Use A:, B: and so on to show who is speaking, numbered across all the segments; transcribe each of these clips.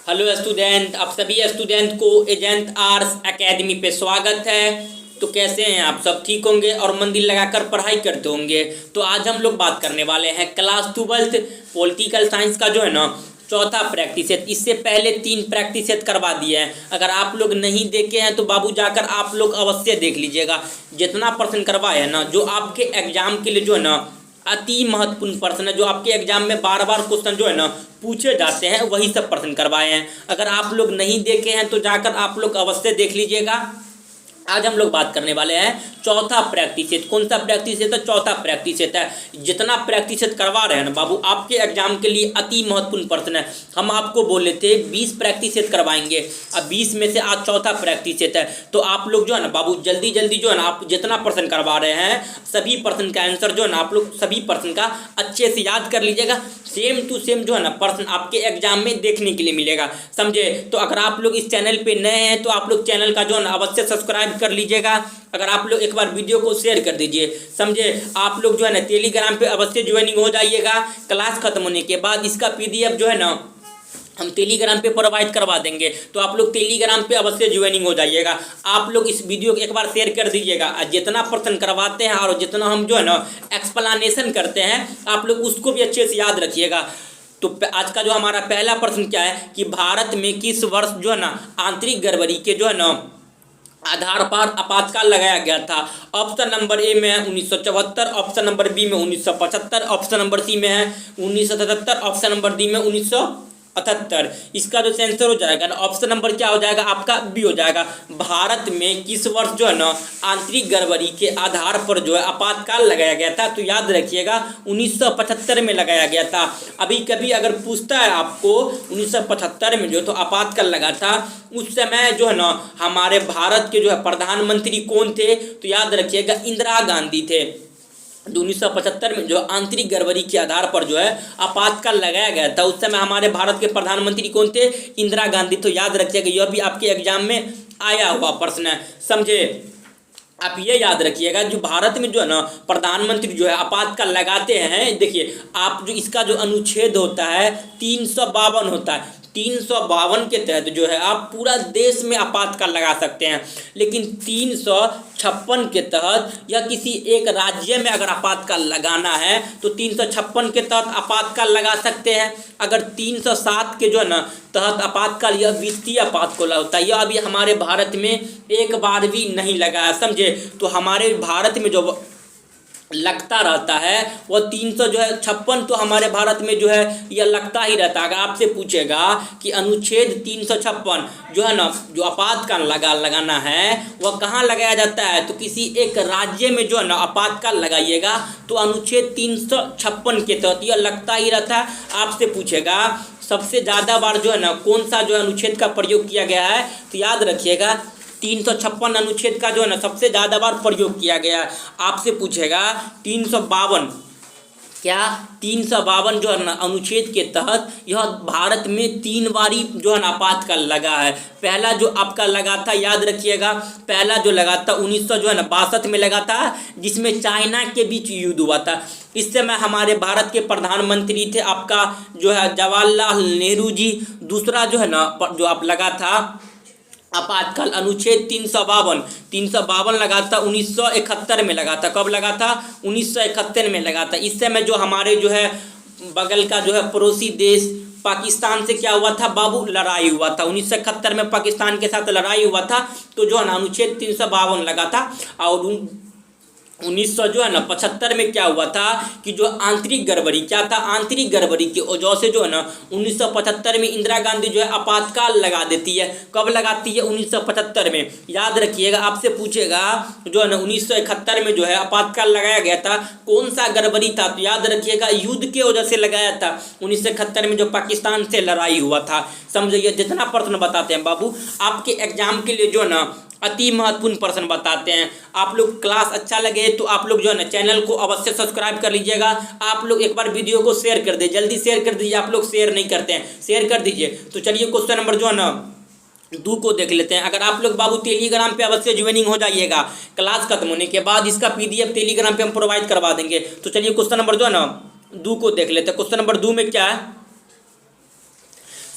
A: Hello student, आप सभी student को एजेंट आर्ट्स एकेडमी पे स्वागत है। तो कैसे हैं आप सब? ठीक होंगे और मन दिल लगाकर पढ़ाई करते होंगे। तो आज हम लोग बात करने वाले हैं क्लास 12th पॉलिटिकल साइंस का जो है ना चौथा प्रैक्टिस सेट। इससे पहले 3 प्रैक्टिस सेट करवा दिए हैं। अगर आप लोग नहीं देखे हैं तो बाबू जाकर आप लोग अवश्य देख लीजिएगा। जितना प्रश्न करवाए है ना, जो आपके एग्जाम के लिए जो है ना अति महत्वपूर्ण प्रश्न है, जो आपके एग्जाम में बार बार क्वेश्चन जो है ना पूछे जाते हैं, वही सब प्रश्न करवाए हैं। अगर आप लोग नहीं देखे हैं तो जाकर आप लोग अवश्य देख लीजिएगा। आज हम लोग बात करने वाले हैं चौथा प्रैक्टिस सेट। कौन सा प्रैक्टिस सेट है? चौथा प्रैक्टिस सेट है। जितना प्रैक्टिस सेट करवा रहे हैं ना बाबू, आपके एग्जाम के लिए अति महत्वपूर्ण प्रश्न है। हम आपको बोले थे 20 प्रैक्टिस सेट करवाएंगे, अब 20 में से आज चौथा प्रैक्टिस सेट है। तो आप लोग जो है ना बाबू जल्दी जल्दी जो है ना आप जितना प्रश्न करवा रहे हैं सभी प्रश्न का आंसर जो है ना आप लोग सभी प्रश्न का अच्छे से याद कर लीजिएगा। सेम टू सेम जो है ना प्रश्न आपके एग्जाम में देखने के लिए मिलेगा, समझे? तो अगर आप लोग इस चैनल पे नए हैं तो आप लोग चैनल का जो है ना अवश्य सब्सक्राइब कर लीजिएगा। अगर आप लोग एक बार वीडियो को शेयर कर दीजिए, समझे? आप लोग जो है ना टेलीग्राम पे अवश्य ज्वाइनिंग हो जाइएगा। क्लास खत्म होने के बाद इसका PDF जो है ना हम टेलीग्राम पे प्रोवाइड करवा देंगे, तो आप लोग टेलीग्राम पे अवश्य ज्वाइनिंग हो जाइएगा। आप लोग इस वीडियो को एक बार शेयर कर दीजिएगा। जितना प्रश्न करवाते हैं और जितना हम जो है ना एक्सप्लेनेशन करते हैं आप लोग उसको भी अच्छे से याद रखिएगा। तो आज का जो हमारा पहला प्रश्न क्या है कि भारत में किस वर्ष जो है ना आंतरिक गड़बड़ी के जो है ना आधार पर आपातकाल लगाया गया था? ऑप्शन नंबर ए में है 1974, ऑप्शन नंबर बी में 1975, ऑप्शन नंबर सी में है 1977, ऑप्शन नंबर डी में 1978। इसका जो आंसर हो जाएगा ना ऑप्शन नंबर क्या हो जाएगा आपका? बी हो जाएगा। भारत में किस वर्ष जो है ना आंतरिक गड़बड़ी के आधार पर जो है आपातकाल लगाया गया था? तो याद रखिएगा 1975 में लगाया गया था। अभी कभी अगर पूछता है आपको 1975 में जो तो आपातकाल लगा था, उस समय जो है ना हमारे भारत के जो है प्रधानमंत्री कौन थे? तो याद रखिएगा इंदिरा गांधी थे। 1975 में जो आंतरिक गड़बड़ी के आधार पर जो है आपातकाल लगाया गया था, उस समय हमारे भारत के प्रधानमंत्री कौन थे? इंदिरा गांधी। तो याद रखिएगा यह भी आपके एग्जाम में आया हुआ प्रश्न है, समझे? आप ये याद रखिएगा जो भारत में जो है ना प्रधानमंत्री जो है आपातकाल लगाते हैं, देखिए आप जो इसका जो अनुच्छेद होता है 352 होता है। 352 के तहत जो है आप पूरा देश में आपातकाल लगा सकते हैं, लेकिन 356 के तहत या किसी एक राज्य में अगर आपातकाल लगाना है तो 356 के तहत आपातकाल लगा सकते हैं। अगर 307 के जो है ना तहत आपातकाल यह वित्तीय आपातकाल होता है, यह अभी हमारे भारत में एक बार भी नहीं लगा है, समझे? तो हमारे भारत में जो लगता रहता है वह 356 तो हमारे भारत में जो है यह लगता ही रहता है। अगर आपसे पूछेगा कि अनुच्छेद 356 जो है ना जो आपातकाल लगाना है वह कहाँ लगाया जाता है, तो किसी एक राज्य में जो है ना आपातकाल लगाइएगा तो अनुच्छेद 356 के तहत यह लगता ही रहता है। आपसे पूछेगा सबसे ज़्यादा बार जो है ना कौन सा जो है अनुच्छेद का प्रयोग किया गया है, तो याद रखिएगा 356 अनुच्छेद का जो है ना सबसे ज़्यादा बार प्रयोग किया गया है। आपसे पूछेगा 352 क्या 352 जो है ना अनुच्छेद के तहत यह भारत में 3 बारी जो है ना आपातकाल लगा है। पहला जो आपका लगा था याद रखिएगा, पहला जो लगा था 1962 में लगा था, जिसमें चाइना के बीच युद्ध हुआ था। इस समय हमारे भारत के प्रधानमंत्री थे आपका जो है जवाहरलाल नेहरू जी। दूसरा जो है ना जो आप लगा था आपातकाल अनुच्छेद 352 लगा था 1971 में लगा था। कब लगा था? 1971 में लगा था। इस समय जो हमारे जो है बगल का जो है पड़ोसी देश पाकिस्तान से क्या हुआ था बाबू? लड़ाई हुआ था। 1971 में पाकिस्तान के साथ लड़ाई हुआ था, तो जो है ना अनुच्छेद 352 लगा था। और 1975 में क्या हुआ था कि जो आंतरिक गड़बड़ी क्या था? आंतरिक गड़बड़ी की वजह से जो है ना 1975 में इंदिरा गांधी जो है आपातकाल लगा देती है। कब लगाती है? 1975 में। याद रखिएगा आपसे पूछेगा जो है ना 1971 में जो है आपातकाल लगाया गया था, कौन सा गड़बड़ी था? तो याद रखिएगा युद्ध के वजह से लगाया था 1971 में जो पाकिस्तान से लड़ाई हुआ था, समझिए? जितना प्रश्न बताते हैं बाबू आपके एग्जाम के लिए जो है ना अति महत्वपूर्ण प्रश्न बताते हैं। आप लोग क्लास अच्छा लगे तो आप लोग जो है ना चैनल को अवश्य सब्सक्राइब कर लीजिएगा। आप लोग एक बार वीडियो को शेयर कर दे, जल्दी शेयर कर दीजिए। आप लोग शेयर नहीं करते हैं, शेयर कर दीजिए। तो चलिए क्वेश्चन नंबर जो है ना 2 को देख लेते हैं। अगर आप लोग बाबू टेलीग्राम पे अवश्य ज्वाइनिंग हो जाइएगा, क्लास खत्म होने के बाद इसका PDF टेलीग्राम पे हम प्रोवाइड करवा देंगे। तो चलिए क्वेश्चन नंबर जो है ना 2 को देख लेते हैं। क्वेश्चन नंबर 2 में क्या है?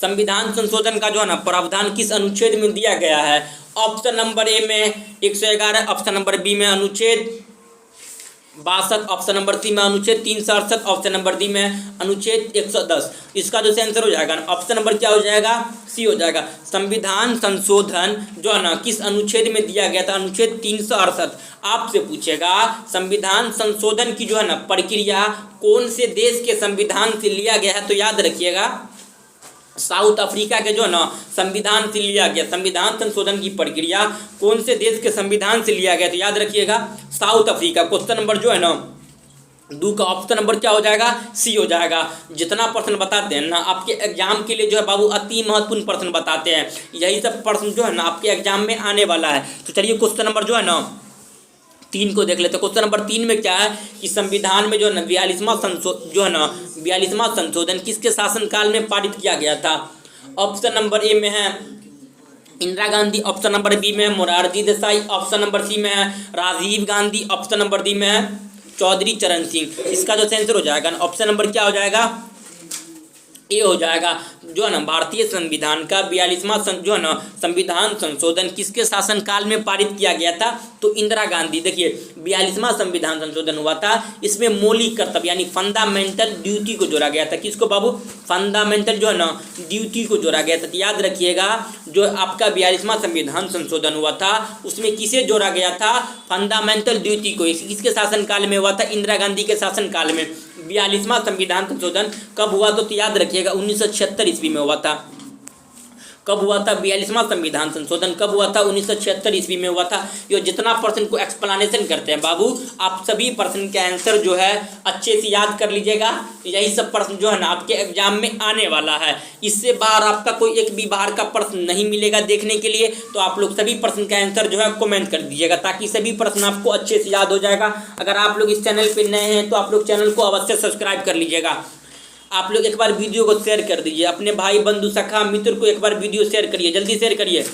A: संविधान संशोधन का जो है ना प्रावधान किस अनुच्छेद में दिया गया है? ऑप्शन नंबर ए में 111, ऑप्शन नंबर बी में अनुच्छेद 62, ऑप्शन नंबर सी में अनुच्छेद 368, ऑप्शन नंबर डी में अनुच्छेद 110। इसका जो आंसर हो जाएगा ना ऑप्शन नंबर क्या हो जाएगा? सी हो जाएगा। संविधान संशोधन जो है ना किस अनुच्छेद में दिया गया था? अनुच्छेद 368। आपसे पूछेगा संविधान संशोधन की जो है ना प्रक्रिया कौन से देश के संविधान से लिया गया है? तो याद रखिएगा साउथ अफ्रीका के जो है ना संविधान से लिया गया। संविधान संशोधन की प्रक्रिया कौन से देश के संविधान से लिया गया? तो याद रखिएगा साउथ अफ्रीका। क्वेश्चन नंबर जो है ना 2 का ऑप्शन नंबर क्या हो जाएगा? सी हो जाएगा। जितना प्रश्न बताते हैं ना आपके एग्जाम के लिए जो है बाबू अति महत्वपूर्ण प्रश्न बताते हैं, यही सब प्रश्न जो है ना आपके एग्जाम में आने वाला है। तो चलिए क्वेश्चन नंबर जो है ना 3 को देख लेते हैं। क्वेश्चन नंबर 3 में क्या है कि संविधान में जो है ना 42वां संशोधन किसके शासनकाल में पारित किया गया था? ऑप्शन नंबर ए में है Indira Gandhi, option number B में है Morarji Desai, option number C में है Rajiv Gandhi, option number D में है चौधरी चरण सिंह। इसका जो आंसर हो जाएगा ऑप्शन नंबर क्या हो जाएगा? ए हो जाएगा। जो है ना भारतीय संविधान का 42वां जो है ना संविधान संशोधन किसके शासनकाल में पारित किया गया था? तो इंदिरा गांधी। देखिए 42वां संविधान संशोधन हुआ था, इसमें मौलिक कर्तव्य यानी फंडामेंटल ड्यूटी को जोड़ा गया था। किसको बाबू? फंडामेंटल जो है ना ड्यूटी को जोड़ा गया था। तो याद रखिएगा जो आपका 42वां संविधान संशोधन हुआ था उसमें किसे जोड़ा गया था? फंडामेंटल ड्यूटी को। किसके शासनकाल में हुआ था? इंदिरा गांधी के शासनकाल में। 42वां संविधान संशोधन कब हुआ? तो याद रखिएगा 1976 ईस्वी में हुआ था। कब हुआ था? 42वां संविधान संशोधन कब हुआ था? 1976 ईस्वी में हुआ था। ये जितना प्रश्न को एक्सप्लेनेशन करते हैं बाबू आप सभी प्रश्न के आंसर जो है अच्छे से याद कर लीजिएगा। यही सब प्रश्न जो है ना आपके एग्जाम में आने वाला है। इससे बाहर आपका कोई एक भी बाहर का प्रश्न नहीं मिलेगा देखने के लिए। तो आप लोग सभी प्रश्न का आंसर जो है कमेंट कर दीजिएगा ताकि सभी प्रश्न आपको अच्छे से याद हो जाएगा। अगर आप लोग इस चैनल पर नए हैं तो आप लोग चैनल को अवश्य सब्सक्राइब कर लीजिएगा। आप लोग एक बार वीडियो को शेयर कर दीजिए, अपने भाई बंधु सखा मित्र को एक बार वीडियो शेयर करिए, जल्दी शेयर करिए।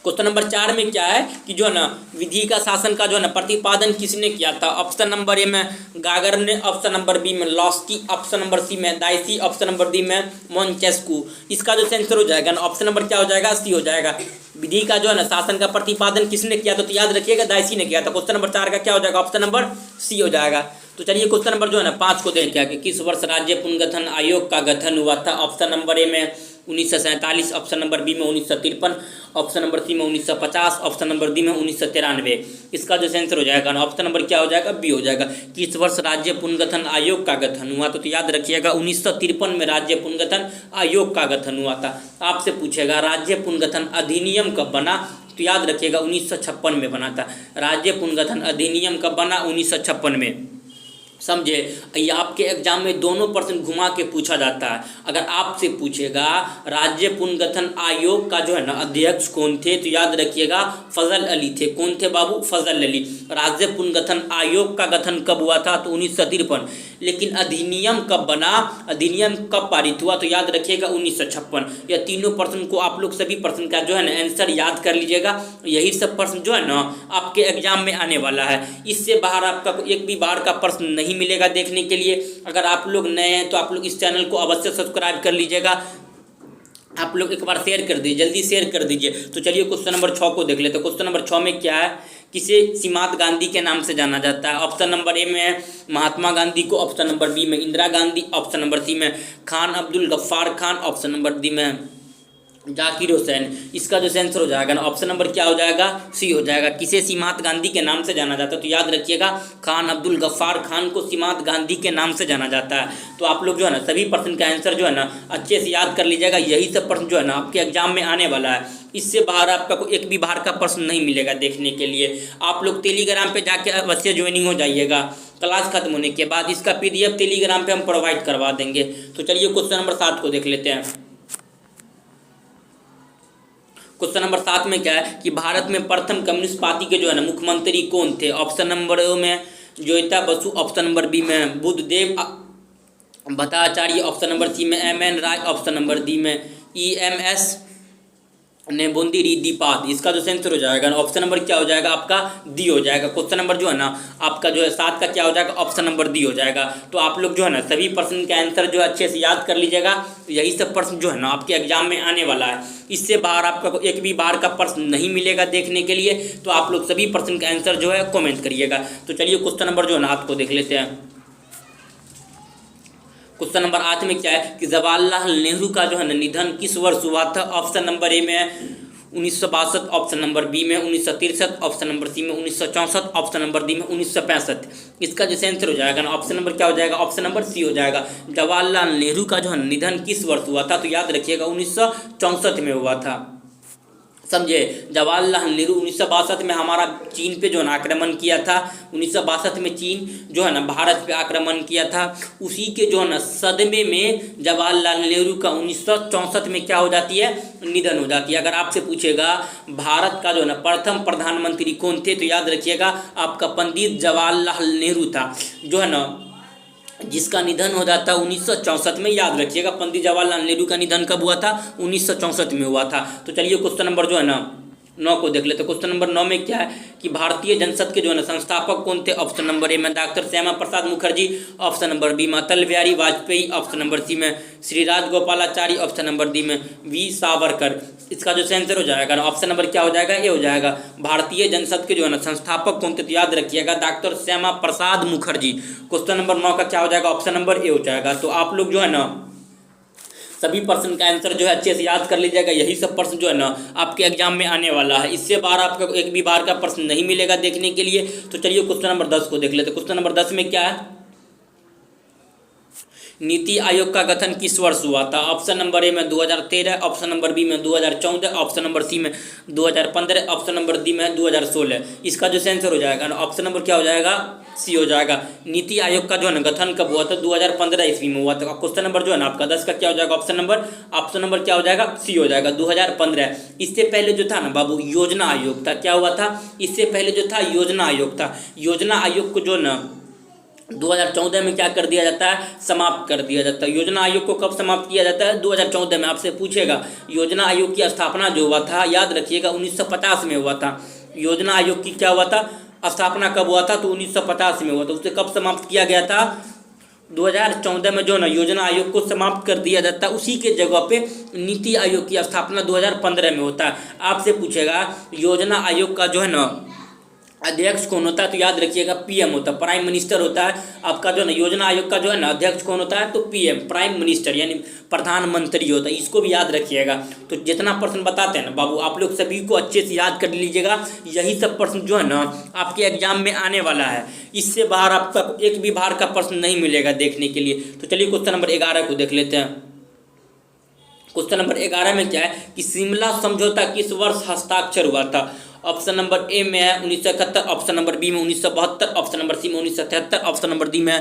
A: क्वेश्चन नंबर 4 में क्या है कि जो है ना विधि का शासन का जो है ना प्रतिपादन किसने किया था? ऑप्शन नंबर ए में गागर ने, ऑप्शन नंबर बी में लॉस्की, ऑप्शन नंबर सी में दाइसी, ऑप्शन नंबर डी में मोंटेस्क्यू। इसका जो आंसर हो जाएगा ना ऑप्शन नंबर क्या हो जाएगा? सी हो जाएगा। विधि का जो है ना शासन का प्रतिपादन किसने किया था? तो याद रखिएगा दाइसी ने किया था। क्वेश्चन नंबर 4 का क्या हो जाएगा? ऑप्शन नंबर सी हो जाएगा। तो चलिए क्वेश्चन नंबर जो है ना 5 को देखें कि किस वर्ष राज्य पुनर्गठन आयोग का गठन हुआ था? ऑप्शन नंबर ए में 1947, ऑप्शन नंबर बी में 1953, ऑप्शन नंबर सी में 1950, ऑप्शन नंबर डी में 1993। इसका जो आंसर हो जाएगा ना ऑप्शन नंबर क्या हो जाएगा? बी हो जाएगा। किस वर्ष राज्य पुनर्गठन आयोग का गठन हुआ? तो याद रखिएगा 1953 में राज्य पुनर्गठन आयोग का गठन हुआ था। आपसे पूछेगा राज्य पुनर्गठन अधिनियम कब बना? तो याद रखिएगा 1956 में बना था। राज्य पुनर्गठन अधिनियम कब बना? 1956 में। समझे? ये आपके एग्जाम में दोनों प्रश्न घुमा के पूछा जाता है। अगर आपसे पूछेगा राज्य पुनर्गठन आयोग का जो है ना अध्यक्ष कौन थे? तो याद रखिएगा फजल अली थे। कौन थे बाबू? फजल अली। राज्य पुनर्गठन आयोग का गठन कब हुआ था? तो 1953। लेकिन अधिनियम कब बना? अधिनियम कब पारित हुआ? तो याद रखिएगा 1956। यह तीनों प्रश्न को आप लोग सभी प्रश्न का जो है ना आंसर याद कर लीजिएगा। यही सब प्रश्न जो है ना आपके एग्जाम में आने वाला है। इससे बाहर आपका एक भी बाहर का प्रश्न नहीं मिलेगा देखने के लिए। अगर आप लोग नए हैं तो आप लोग इस चैनल को अवश्य सब्सक्राइब कर लीजिएगा। आप लोग एक बार शेयर कर दीजिए, जल्दी शेयर कर दीजिए। तो चलिए क्वेश्चन नंबर 6 को देख लेते हैं। क्वेश्चन नंबर 6 में क्या है? किसे सीमांत गांधी के नाम से जाना जाता है? ऑप्शन नंबर ए में है महात्मा गांधी को, ऑप्शन नंबर बी में Indira Gandhi, option number C में Khan Abdul Ghaffar Khan, option number D में जाकिर हुसैन। इसका जो आंसर हो जाएगा ना ऑप्शन नंबर क्या हो जाएगा? सी हो जाएगा। किसे सीमांत गांधी के नाम से जाना जाता है? तो याद रखिएगा खान अब्दुल गफ्फार खान को सीमांत गांधी के नाम से जाना जाता है। तो आप लोग जो है ना सभी प्रश्न का आंसर जो है ना अच्छे से याद कर लीजिएगा। यही सब प्रश्न जो है ना आपके एग्जाम में आने वाला है। इससे बाहर आपका कोई एक भी बाहर का प्रश्न नहीं मिलेगा देखने के लिए। आप लोग टेलीग्राम पे जाके अवश्य ज्वाइनिंग हो जाइएगा। क्लास खत्म होने के बाद इसका PDF टेलीग्राम पे हम प्रोवाइड करवा देंगे। तो चलिए क्वेश्चन नंबर 7 को देख लेते हैं। क्वेश्चन नंबर 7 में क्या है कि भारत में प्रथम कम्युनिस्ट पार्टी के जो है ना मुख्यमंत्री कौन थे? ऑप्शन नंबर ए में Jyotiba Basu, option number B में Buddhadeb Bhattacharya, option number C में MN Roy, option number D में EMS नेबुंदी रिद्धिपाद, इसका जो सेंसर हो जाएगा ना ऑप्शन नंबर क्या हो जाएगा आपका डी हो जाएगा। क्वेश्चन नंबर जो है ना आपका जो है 7 का क्या हो जाएगा, ऑप्शन नंबर डी हो जाएगा। तो आप लोग जो है ना सभी प्रश्न के आंसर जो है अच्छे से याद कर लीजिएगा। यही सब प्रश्न जो है ना आपके एग्जाम में आने वाला है। इससे बाहर आपका एक भी बाहर का प्रश्न नहीं मिलेगा देखने के लिए। तो आप लोग सभी प्रश्न के आंसर जो है कॉमेंट करिएगा। तो चलिए क्वेश्चन नंबर जो है ना आपको देख लेते हैं। क्वेश्चन नंबर 8 में क्या है कि जवाहरलाल नेहरू का जो है ना निधन किस वर्ष हुआ था। ऑप्शन नंबर ए में 1962, ऑप्शन नंबर बी में 1963, ऑप्शन नंबर सी में 1964, ऑप्शन नंबर डी में 1965। इसका जो आंसर हो जाएगा ना ऑप्शन नंबर क्या हो जाएगा, ऑप्शन नंबर सी हो जाएगा। जवाहरलाल नेहरू का जो है निधन किस वर्ष हुआ था, तो याद रखिएगा 1964 में हुआ था। समझे, जवाहरलाल नेहरू 1962 में हमारा चीन पे जो है ना आक्रमण किया था। 1962 में चीन जो है ना भारत पे आक्रमण किया था। उसी के जो है ना सदमे में जवाहरलाल नेहरू का 1964 में क्या हो जाती है, निधन हो जाती है। अगर आपसे पूछेगा भारत का जो है ना प्रथम प्रधानमंत्री कौन थे, तो याद रखिएगा आपका पंडित जवाहरलाल नेहरू था, जो है ना जिसका निधन हो जाता है 1964 में। याद रखिएगा पंडित जवाहरलाल नेहरू का निधन कब हुआ था, 1964 में हुआ था। तो चलिए क्वेश्चन नंबर जो है ना 9 को देख लेते। क्वेश्चन नंबर 9 में क्या है कि भारतीय जनसंघ के जो है ना संस्थापक कौन थे। ऑप्शन नंबर ए में doctor Shyama Prasad Mukherjee, option number B में Atal Bihari Vajpayee, option number C में Shri Rajagopalachari, option number D में वी सावरकर। इसका जो आंसर हो जाएगा ऑप्शन नंबर क्या हो जाएगा, ए हो जाएगा। भारतीय जनसंघ के जो है ना संस्थापक कौन थे, तो याद रखिएगा doctor Shyama Prasad Mukherjee. Question number 9 का क्या हो जाएगा, ऑप्शन नंबर ए हो जाएगा। तो आप लोग जो है ना सभी प्रश्न का आंसर जो है अच्छे से याद कर लीजिएगा। यही सब प्रश्न जो है ना आपके एग्जाम में आने वाला है। इससे बाहर आपका एक भी बार का प्रश्न नहीं मिलेगा देखने के लिए। तो चलिए क्वेश्चन नंबर 10 को देख लेते। क्वेश्चन नंबर 10 में क्या है, नीति आयोग का गठन किस वर्ष हुआ था। ऑप्शन नंबर ए में 2013, ऑप्शन नंबर बी में 2014, ऑप्शन नंबर सी में 2015, ऑप्शन नंबर डी में 2016। इसका जो आंसर हो जाएगा ना ऑप्शन नंबर क्या हो जाएगा, सी हो जाएगा। नीति आयोग का जो है ना गठन कब हुआ था, 2015 ईस्वी में हुआ था। क्वेश्चन नंबर जो है ना आपका 10 का क्या हो जाएगा, ऑप्शन नंबर क्या हो जाएगा, सी हो जाएगा, 2015। इससे पहले जो था ना बाबू योजना आयोग था। क्या हुआ था, इससे पहले जो था योजना आयोग था। योजना आयोग को जो ना 2014 में क्या कर दिया जाता है, समाप्त कर दिया जाता है। योजना आयोग को कब समाप्त किया जाता है, 2014 में। आपसे पूछेगा योजना आयोग की स्थापना जो हुआ था, याद रखिएगा 1950 में हुआ था। योजना आयोग की क्या हुआ था, स्थापना कब हुआ था, तो 1950 में हुआ था। उसे कब समाप्त किया गया था, 2014 में जो ना योजना आयोग को समाप्त कर दिया जाता है। उसी के जगह पे नीति आयोग की स्थापना 2015 में होता है। आपसे पूछेगा योजना आयोग का जो है ना अध्यक्ष कौन होता है, तो याद रखिएगा पीएम होता है, प्राइम मिनिस्टर होता है। आपका जो ना योजना आयोग का जो है ना अध्यक्ष कौन होता है, तो पीएम, प्राइम मिनिस्टर यानी प्रधानमंत्री होता है। इसको भी याद रखिएगा। तो जितना प्रश्न बताते हैं ना बाबू आप लोग सभी को अच्छे से याद कर लीजिएगा। यही सब प्रश्न जो है ना आपके एग्जाम में आने वाला है। इससे बाहर आपका एक भी बाहर का प्रश्न नहीं मिलेगा देखने के लिए। तो चलिए क्वेश्चन नंबर 11 को देख लेते हैं। क्वेश्चन नंबर 11 में क्या है कि शिमला समझौता किस वर्ष हस्ताक्षर हुआ था। ऑप्शन नंबर ए में है 1971, ऑप्शन नंबर बी में 1972, ऑप्शन नंबर सी में 1973, ऑप्शन नंबर डी में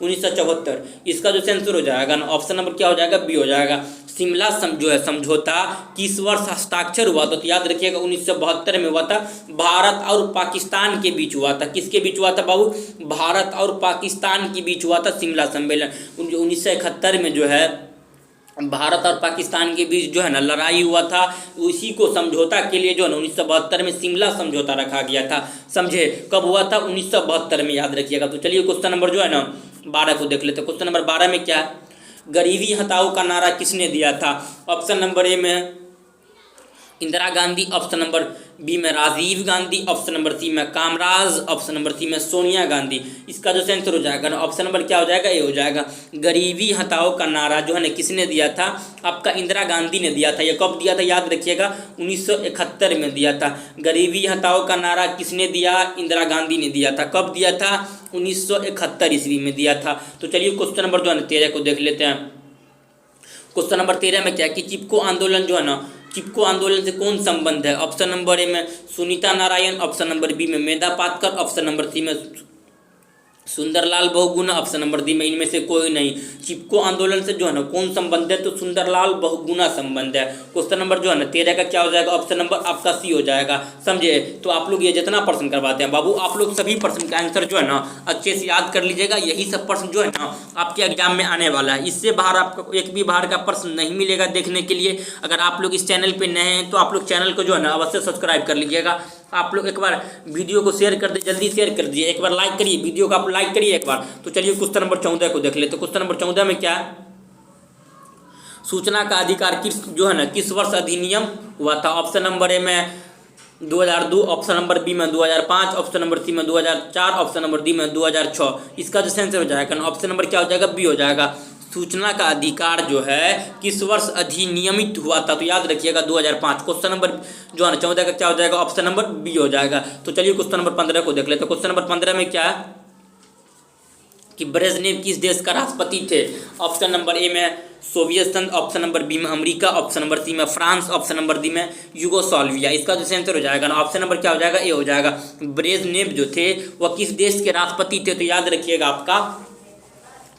A: 1974। इसका जो आंसर हो जाएगा ना ऑप्शन नंबर क्या हो जाएगा, बी हो जाएगा। शिमला जो है समझौता किस वर्ष हस्ताक्षर हुआ था, तो याद रखिएगा 1972 में हुआ था। भारत और पाकिस्तान के बीच हुआ था। किसके बीच हुआ था बाबू, भारत और पाकिस्तान के बीच हुआ था शिमला सम्मेलन। 1971 में जो है भारत और पाकिस्तान के बीच जो है ना लड़ाई हुआ था। उसी को समझौता के लिए जो है ना 1972 में शिमला समझौता रखा गया था। समझे, कब हुआ था, 1972 में, याद रखिएगा। तो चलिए क्वेश्चन नंबर जो है ना 12 को देख लेते हैं। क्वेश्चन नंबर 12 में क्या है, गरीबी हटाओ का नारा किसने दिया था। ऑप्शन नंबर ए में Indira Gandhi, option number B में Rajiv Gandhi, option number C में कामराज, ऑप्शन नंबर सी में सोनिया गांधी। इसका जो आंसर हो जाएगा ना ऑप्शन नंबर क्या हो जाएगा, ये हो जाएगा। गरीबी हटाओ का नारा जो है ना किसने दिया था, आपका इंदिरा गांधी ने दिया था। ये कब दिया था, याद रखिएगा 1971 में दिया था। गरीबी हटाओ का नारा किसने दिया, इंदिरा गांधी ने दिया था। कब दिया था, 1971 ईस्वी में दिया था। तो चलिए क्वेश्चन नंबर जो है ना 13 को देख लेते हैं। क्वेश्चन नंबर 13 में क्या है कि चिपको आंदोलन जो है ना, चिपको आंदोलन से कौन संबंध है। ऑप्शन नंबर ए में Sunita Narayan, option number B में Medha Patkar, option number C में Sundarlal Bahuguna, option number D में इनमें से कोई नहीं। चिपको आंदोलन से जो है ना कौन संबंध है, तो सुंदरलाल बहुगुणा संबंध है। क्वेश्चन नंबर जो है ना 13 का क्या हो जाएगा, ऑप्शन नंबर आपका सी हो जाएगा। समझे? तो आप लोग ये जितना प्रश्न करवाते हैं बाबू, आप लोग सभी प्रश्न का आंसर जो है ना अच्छे से याद कर लीजिएगा। यही सब प्रश्न जो है ना आपके एग्जाम में आने वाला है। इससे बाहर आपको एक भी बाहर का प्रश्न नहीं मिलेगा देखने के लिए। अगर आप लोग इस चैनल पर नए हैं तो आप लोग चैनल को जो है ना अवश्य सब्सक्राइब कर लीजिएगा। आप लोग एक बार वीडियो को शेयर कर दे, जल्दी शेयर कर दिए, एक बार लाइक करिए वीडियो को, आप लाइक करिए एक बार। तो चलिए क्वेश्चन नंबर 14 को देख ले। तो क्वेश्चन नंबर 14 में क्या है, सूचना का अधिकार किस जो है ना किस वर्ष अधिनियम हुआ था। ऑप्शन नंबर ए में 2002, ऑप्शन नंबर बी में 2005, ऑप्शन नंबर सी में 2004, ऑप्शन नंबर डी में 2006। इसका जो आंसर हो जाएगा ऑप्शन नंबर क्या हो जाएगा, बी हो जाएगा। सूचना का अधिकार जो है किस वर्ष अधिनियमित हुआ था, तो याद रखिएगा 2005। क्वेश्चन नंबर जो है ना 14 का क्या हो जाएगा, ऑप्शन नंबर बी हो जाएगा। तो चलिए क्वेश्चन नंबर 15 को देख लेते हैं। क्वेश्चन नंबर 15 में क्या है कि ब्रेजनेव किस देश का राष्ट्रपति थे। ऑप्शन नंबर ए में सोवियत संघ, ऑप्शन नंबर बी में अमेरिका, ऑप्शन नंबर सी में फ्रांस, ऑप्शन नंबर डी में यूगोस्लाविया। इसका जो आंसर हो जाएगा ऑप्शन नंबर क्या हो जाएगा, ए हो जाएगा। ब्रेजनेव जो थे वह किस देश के राष्ट्रपति थे, तो याद रखिएगा आपका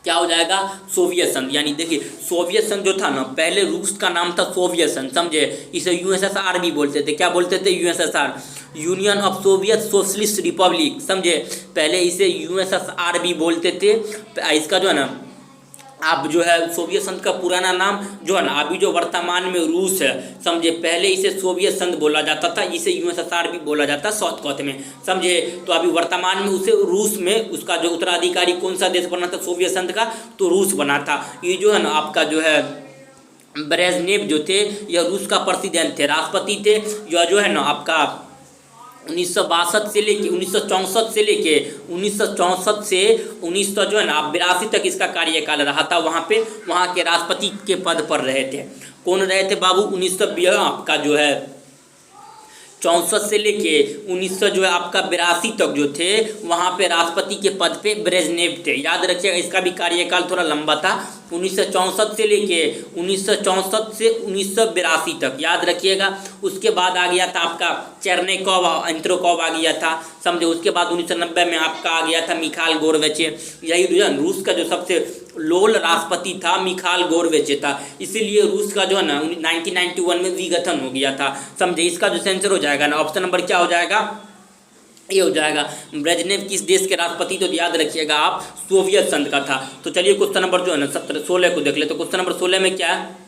A: क्या हो जाएगा, सोवियत संघ। यानी देखिए सोवियत संघ जो था ना पहले रूस का नाम था सोवियत संघ, समझे? इसे यूएसएसआर भी बोलते थे। क्या बोलते थे, USSR, union of Soviet socialist Republic, समझे? पहले इसे यूएसएसआर भी बोलते थे। इसका जो है ना अब जो है सोवियत संघ का पुराना नाम जो है ना अभी जो वर्तमान में रूस है, समझे? पहले इसे सोवियत संघ बोला जाता था, इसे यूएसएसआर भी बोला जाता है शॉर्टकट में, समझे? तो अभी वर्तमान में उसे रूस में उसका जो उत्तराधिकारी कौन सा देश बना था सोवियत संघ का, तो रूस बना था। ये जो है ना आपका जो है ब्रेजनेव जो थे यह रूस का प्रेसिडेंट थे, राष्ट्रपति थे। यह जो है ना आपका 1962 से लेके 1964 से लेके 1964 से 1900 जो है ना 82 तक इसका कार्यकाल रहा था। वहाँ के राष्ट्रपति के पद पर रहे थे। कौन रहे थे बाबू, 1962 आपका जो है 64 से लेके 1900 जो है आपका 82 तक जो थे वहाँ पे राष्ट्रपति के पद पे ब्रेजनेव थे। याद रखिएगा इसका भी कार्यकाल थोड़ा लंबा था, 1964 से लेके 1964 से 1982 तक, याद रखिएगा। उसके बाद आ गया था आपका चेरनेकॉव, एंत्रोकॉव आ गया था, समझे? उसके बाद 1990 में आपका आ गया था मिखाइल गोरबेचे। यही रूस का जो सबसे लोल राष्ट्रपति था मिखाइल गोरबेचे था, इसीलिए रूस का जो है ना 1991 में विघटन हो गया था, समझे? इसका जो आंसर हो जाएगा ना ऑप्शन नंबर क्या हो जाएगा, ये हो जाएगा। ब्रेजनेव किस देश के राष्ट्रपति, तो याद रखिएगा आप सोवियत संघ का था। तो चलिए क्वेश्चन नंबर जो है ना 16 को देख ले। तो क्वेश्चन नंबर 16 में क्या है,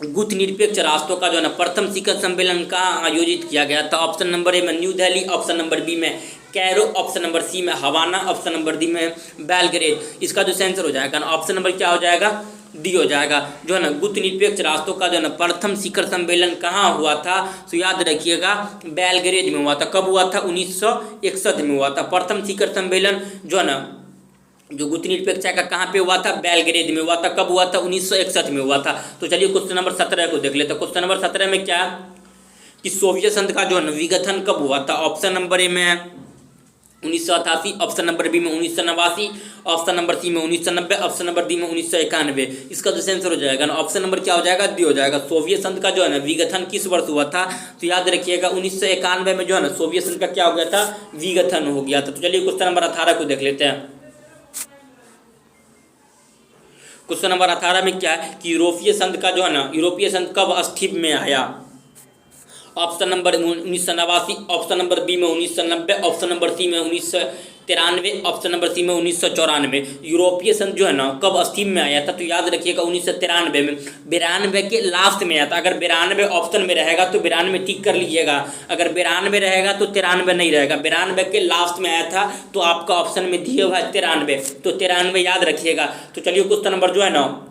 A: गुट निरपेक्ष राष्ट्रों का जो है ना प्रथम शिखर सम्मेलन कहाँ आयोजित किया गया था। ऑप्शन नंबर ए में New Delhi, option number B में कैरो, ऑप्शन नंबर सी में हवाना, ऑप्शन नंबर डी में बेलग्रेड। इसका जो आंसर हो जाएगा ऑप्शन नंबर क्या हो जाएगा, डी हो जाएगा। जो है ना गुट निरपेक्ष राष्ट्रों का जो है ना प्रथम शिखर सम्मेलन कहाँ हुआ था, तो याद रखिएगा बेलग्रेड में हुआ था। कब हुआ था, 1961 में हुआ था। प्रथम शिखर सम्मेलन जो है ना जो गुट निरपेक्ष का कहाँ पे हुआ था, बेलग्रेड में हुआ था। कब हुआ था, 1961 में हुआ था। तो चलिए क्वेश्चन नंबर 17 को देख लेते हैं। क्वेश्चन नंबर 17 में क्या कि सोवियत संघ का जो है ना विघटन कब हुआ था। ऑप्शन नंबर ए में 1988, ऑप्शन नंबर बी में 1989, ऑप्शन नंबर सी में 1990, ऑप्शन नंबर डी में 1991। इसका जो आंसर हो जाएगा ना ऑप्शन नंबर क्या हो जाएगा, डी हो जाएगा। सोवियत संघ का जो है ना विघटन किस वर्ष हुआ था, तो याद रखिएगा 1991 में जो है ना सोवियत संघ का क्या हो गया था, विघटन हो गया था। तो चलिए क्वेश्चन नंबर 18 को देख लेते हैं। क्वेश्चन नंबर 18 में क्या है कि यूरोपीय संघ का जो है ना यूरोपीय संघ कब अस्तित्व में आया। Option number 1989, option number B में 1990, ऑप्शन नंबर सी में 1993, ऑप्शन नंबर सी में 1994। यूरोपीय संघ जो है ना कब अस्तित्व में आया था, तो याद रखिएगा 1993 में, 92 के लास्ट में आया था। अगर 92 ऑप्शन में रहेगा तो 92 टिक कर लीजिएगा, अगर 92 रहेगा तो 93 नहीं रहेगा। 92 के लास्ट में आया था तो आपका ऑप्शन में दिया हुआ है 93, तो 93 याद रखिएगा। तो चलिए क्वेश्चन नंबर जो है ना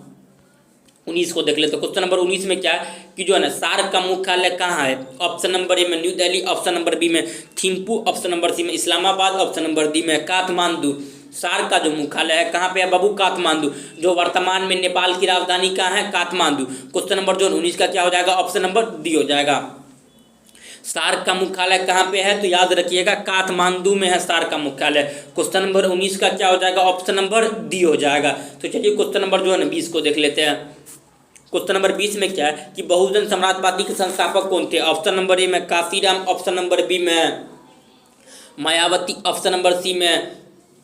A: 19 को देख लेते। तो क्वेश्चन नंबर 19 में क्या है कि जो है ना सार्क का मुख्यालय कहाँ है। ऑप्शन नंबर ए में New Delhi, option number B में थिम्पू, ऑप्शन नंबर सी में इस्लामाबाद, ऑप्शन नंबर डी में काठमांडू। सार्क का जो मुख्यालय है कहाँ पे है बाबू, काठमांडू, जो वर्तमान में नेपाल की राजधानी कहाँ है, काठमांडू। क्वेश्चन नंबर जो 19 का क्या हो जाएगा, ऑप्शन नंबर डी हो जाएगा। सार्क का मुख्यालय कहाँ पे है, तो याद रखिएगा काठमांडू में है सार्क का मुख्यालय। क्वेश्चन नंबर 19 का क्या हो जाएगा, ऑप्शन नंबर डी हो जाएगा। तो चलिए क्वेश्चन नंबर जो है ना 20 को देख लेते हैं। क्वेश्चन नंबर 20 में क्या है कि बहुजन समाज पार्टी के संस्थापक कौन थे। ऑप्शन नंबर ए में काशीराम, ऑप्शन नंबर बी में मायावती ऑप्शन नंबर सी में,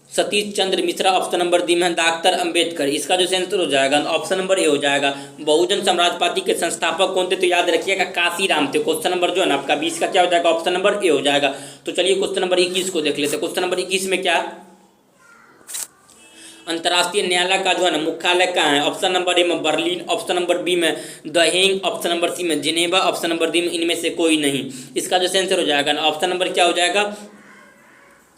A: Satish Chandra Mishra option number D में, डॉक्टर अंबेडकर। इसका जो आंसर हो जाएगा ऑप्शन नंबर ए हो जाएगा। बहुजन समाज पार्टी के संस्थापक कौन थे? तो याद रखिएगा काशीराम थे। क्वेश्चन नंबर जो है ना आपका 20 का क्या हो जाएगा? ऑप्शन नंबर ए हो जाएगा। तो चलिए क्वेश्चन नंबर 21 को देख लेते हैं। क्वेश्चन नंबर 21 में क्या, अंतर्राष्ट्रीय न्यायालय का जो है ना मुख्यालय कहाँ है? ऑप्शन नंबर ए में बर्लिन, ऑप्शन नंबर बी में the Hague, option number C में जिनेवा, ऑप्शन नंबर डी में इनमें से कोई नहीं। इसका जो आंसर हो जाएगा ना ऑप्शन नंबर क्या हो जाएगा?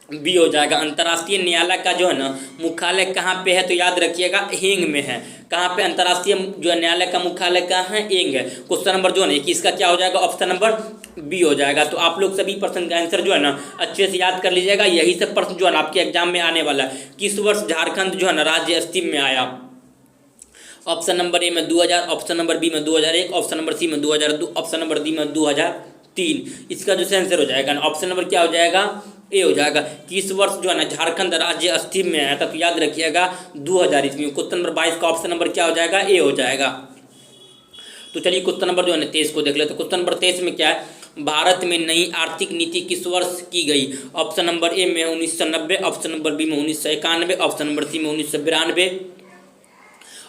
A: बी हो जाएगा। अंतर्राष्ट्रीय न्यायालय का जो है ना मुख्यालय कहाँ पे है? तो याद रखिएगा हेग में है। कहाँ पे अंतर्राष्ट्रीय जो है न्यायालय का मुख्यालय कहाँ है? हेग है। क्वेश्चन नंबर जो है ना 21 का क्या हो जाएगा? ऑप्शन नंबर बी हो जाएगा। तो आप लोग सभी प्रश्न का आंसर जो है ना अच्छे से याद कर लीजिएगा। यही सब प्रश्न जो है ना आपके एग्जाम में आने वाला है। किस वर्ष झारखंड जो है ना राज्य स्कीम में आया? ऑप्शन नंबर ए में 2000, ऑप्शन नंबर बी में 2001, ऑप्शन नंबर सी में 2002, ऑप्शन नंबर डी में 2003। इसका जो आंसर हो जाएगा ना ऑप्शन नंबर क्या हो जाएगा? ए हो जाएगा। किस वर्ष जो है ना झारखंड राज्य अस्तित्व में आया था? तो याद रखिएगा 2000 ईस्वी। क्वेश्चन नंबर 22 का ऑप्शन नंबर क्या हो जाएगा? ए हो जाएगा। तो चलिए क्वेश्चन नंबर जो है ना 23 को देख लेते हैं। क्वेश्चन नंबर 23 में क्या है? भारत में नई आर्थिक नीति किस वर्ष की गई? ऑप्शन नंबर ए में 1990, ऑप्शन नंबर बी में 1991, ऑप्शन नंबर सी में 1992,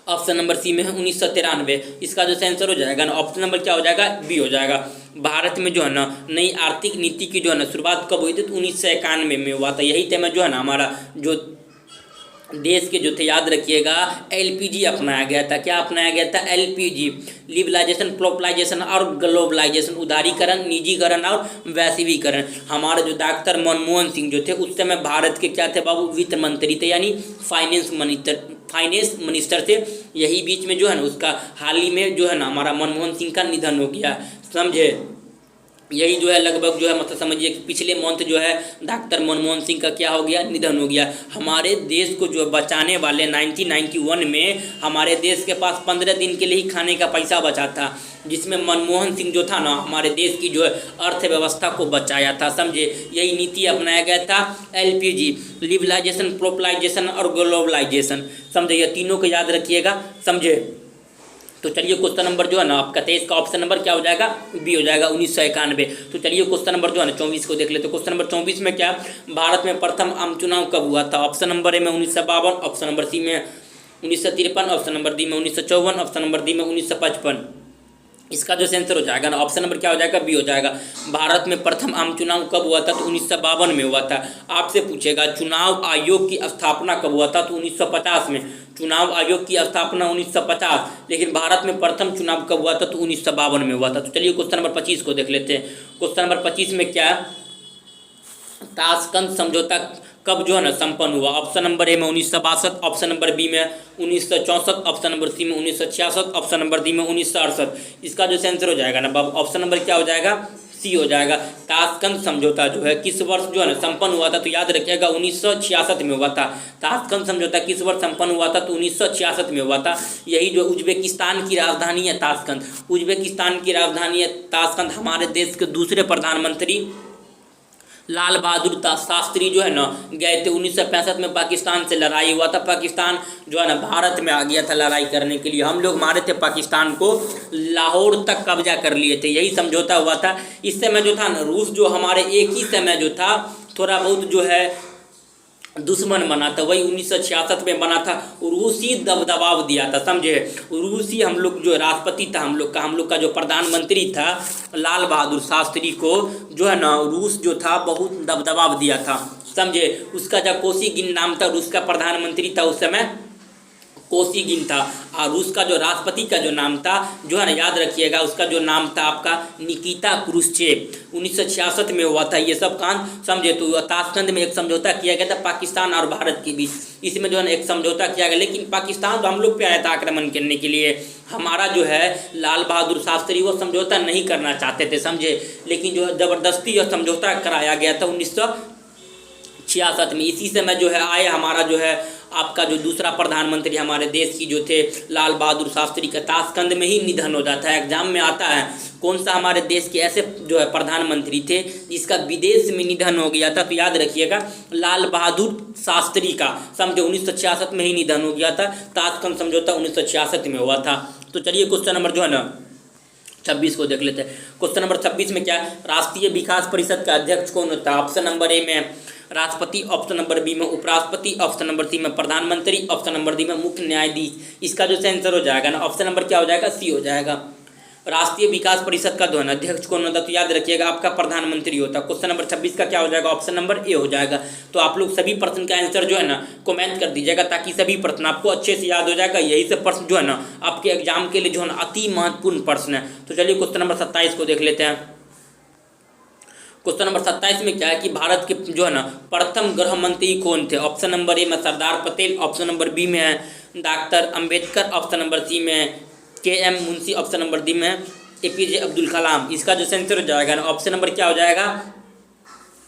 A: ऑप्शन नंबर सी में है 1993। इसका जो आंसर हो जाएगा ना ऑप्शन नंबर क्या हो जाएगा? बी हो जाएगा। भारत में जो है ना नई आर्थिक नीति की जो है ना शुरुआत कब हुई थी? तो 1991 में हुआ था। यही टाइम जो है ना हमारा जो देश के जो थे याद रखिएगा एलपीजी अपनाया गया था। क्या अपनाया गया था? एलपीजी, लिबरलाइजेशन, ग्लोबलाइजेशन और ग्लोबलाइजेशन, उदारीकरण, निजीकरण और वैश्वीकरण। हमारे जो डॉक्टर मनमोहन सिंह जो थे उस समय भारत के क्या थे बाबू? वित्त मंत्री थे, यानी फाइनेंस मिनिस्टर थे। यही बीच में जो है ना उसका हाल ही में जो है ना हमारा मनमोहन सिंह का निधन हो गया, समझे। यही जो है लगभग जो है मतलब समझिए कि पिछले मंथ जो है डॉक्टर मनमोहन सिंह का क्या हो गया? निधन हो गया। हमारे देश को जो बचाने वाले 1991 में हमारे देश के पास 15 दिन के लिए ही खाने का पैसा बचा था, जिसमें मनमोहन सिंह जो था ना हमारे देश की जो है अर्थव्यवस्था को बचाया था, समझे। यही नीति अपनाया गया था, एलपीजी, लिबरलाइजेशन, ग्लोबलाइजेशन और ग्लोबलाइजेशन, समझे। ये तीनों को याद रखिएगा, समझे। तो चलिए क्वेश्चन नंबर जो है ना आपका 23 का ऑप्शन नंबर क्या हो जाएगा? बी हो जाएगा, 1991। तो चलिए क्वेश्चन नंबर जो है ना 24 को देख लेते हैं। क्वेश्चन नंबर 24 में क्या, भारत में प्रथम आम चुनाव कब हुआ था? ऑप्शन नंबर ए में 1952, ऑप्शन नंबर सी में 1953, ऑप्शन नंबर डी में 1954, ऑप्शन नंबर डी में 1955। इसका जो आंसर हो जाएगा ना ऑप्शन नंबर क्या हो जाएगा? बी हो जाएगा। भारत में प्रथम आम चुनाव कब हुआ था? तो 1952 में हुआ था। आपसे पूछेगा चुनाव आयोग की स्थापना कब हुआ था? तो 1950 में। चुनाव आयोग की स्थापना 1950, लेकिन भारत में प्रथम चुनाव कब हुआ था? तो 1952 में हुआ था। तो चलिए क्वेश्चन नंबर 25 को देख लेते हैं। क्वेश्चन नंबर 25 में क्या, ताशकंद समझौता कब जो है ना संपन्न हुआ? ऑप्शन नंबर ए में 1962, ऑप्शन नंबर बी में 1964, ऑप्शन नंबर सी में 1966, ऑप्शन नंबर डी में 1968। इसका जो आंसर हो जाएगा ना ऑप्शन नंबर क्या हो जाएगा? सी हो जाएगा। ताशकंद समझौता जो है किस वर्ष जो है ना संपन्न हुआ था? तो याद रखिएगा 1966 में हुआ था। ताशकंद समझौता किस वर्ष संपन्न हुआ था? तो 1966 में हुआ था। यही जो उज्बेकिस्तान की राजधानी है ताशकंद, उज्बेकिस्तान की राजधानी है ताशकंद। हमारे देश के दूसरे प्रधानमंत्री लाल बहादुर शास्त्री जो है ना गए थे 1965 में। पाकिस्तान से लड़ाई हुआ था, पाकिस्तान जो है ना भारत में आ गया था लड़ाई करने के लिए। हम लोग मारे थे पाकिस्तान को, लाहौर तक कब्जा कर लिए थे, यही समझौता हुआ था। इस समय जो था ना रूस जो हमारे एक ही समय जो था थोड़ा बहुत जो है दुश्मन बना था, वही 1966 में बना था। रूसी दबाव दिया था, समझे। रूसी हम लोग जो राष्ट्रपति था हम लोग का जो प्रधानमंत्री था लाल बहादुर शास्त्री को जो है ना रूस जो था बहुत दबाव दिया था, समझे। उसका जो कोसिगिन नाम था, रूस का प्रधानमंत्री था उस समय कोसिगिन था। और रूस का जो राष्ट्रपति का जो नाम था जो है ना याद रखिएगा उसका जो नाम था आपका निकिता क्रुश्चेव। 1966 में हुआ था ये सब कांड, समझे। तो ताशकंद में एक समझौता किया गया था पाकिस्तान और भारत के बीच। इसमें जो है ना एक समझौता किया गया, लेकिन पाकिस्तान तो हम लोग पे आया था आक्रमण करने के लिए। हमारा जो है लाल बहादुर शास्त्री वो समझौता नहीं करना चाहते थे, समझे। लेकिन जो ज़बरदस्ती यह समझौता कराया गया था 1966 में। इसी समय जो है आए हमारा जो है आपका जो दूसरा प्रधानमंत्री हमारे देश की जो थे लाल बहादुर शास्त्री का ताशकंद में ही निधन हो जाता है। एग्जाम में आता है कौन सा हमारे देश के ऐसे जो है प्रधानमंत्री थे जिसका विदेश में निधन हो गया था? तो याद रखिएगा लाल बहादुर शास्त्री का, समझे। 1966 में ही निधन हो गया था। ताशकंद समझौता 1966 में हुआ था। तो चलिए क्वेश्चन नंबर जो है ना 26 को देख लेते हैं। क्वेश्चन नंबर 26 में क्या है, राष्ट्रीय विकास परिषद का अध्यक्ष कौन होता है? ऑप्शन नंबर ए में राष्ट्रपति, ऑप्शन नंबर बी में उपराष्ट्रपति, ऑप्शन नंबर सी में प्रधानमंत्री, ऑप्शन नंबर डी में मुख्य न्यायाधीश। इसका जो आंसर हो जाएगा ना, ऑप्शन नंबर क्या हो जाएगा? सी हो जाएगा। राष्ट्रीय विकास परिषद का जो है ना अध्यक्ष कौन होता है? तो याद रखिएगा आपका प्रधानमंत्री होता है। क्वेश्चन नंबर 26 का क्या हो जाएगा? ऑप्शन नंबर ए हो जाएगा। तो आप लोग सभी प्रश्न का आंसर जो है ना कमेंट कर दीजिएगा, ताकि सभी प्रश्न आपको अच्छे से याद हो जाएगा। यही से प्रश्न जो है ना आपके एग्जाम के लिए जो है ना अति महत्वपूर्ण प्रश्न है। तो चलिए क्वेश्चन नंबर 27 को देख लेते हैं। क्वेश्चन नंबर 27 में क्या है कि भारत के जो है ना प्रथम गृह मंत्री कौन थे? ऑप्शन नंबर ए में Sardar Patel, option number B में है doctor Ambedkar, option number C में K M. Munshi, option number D में ए.पी.जे. अब्दुल कलाम। इसका जो आंसर हो जाएगा ना ऑप्शन नंबर क्या हो जाएगा?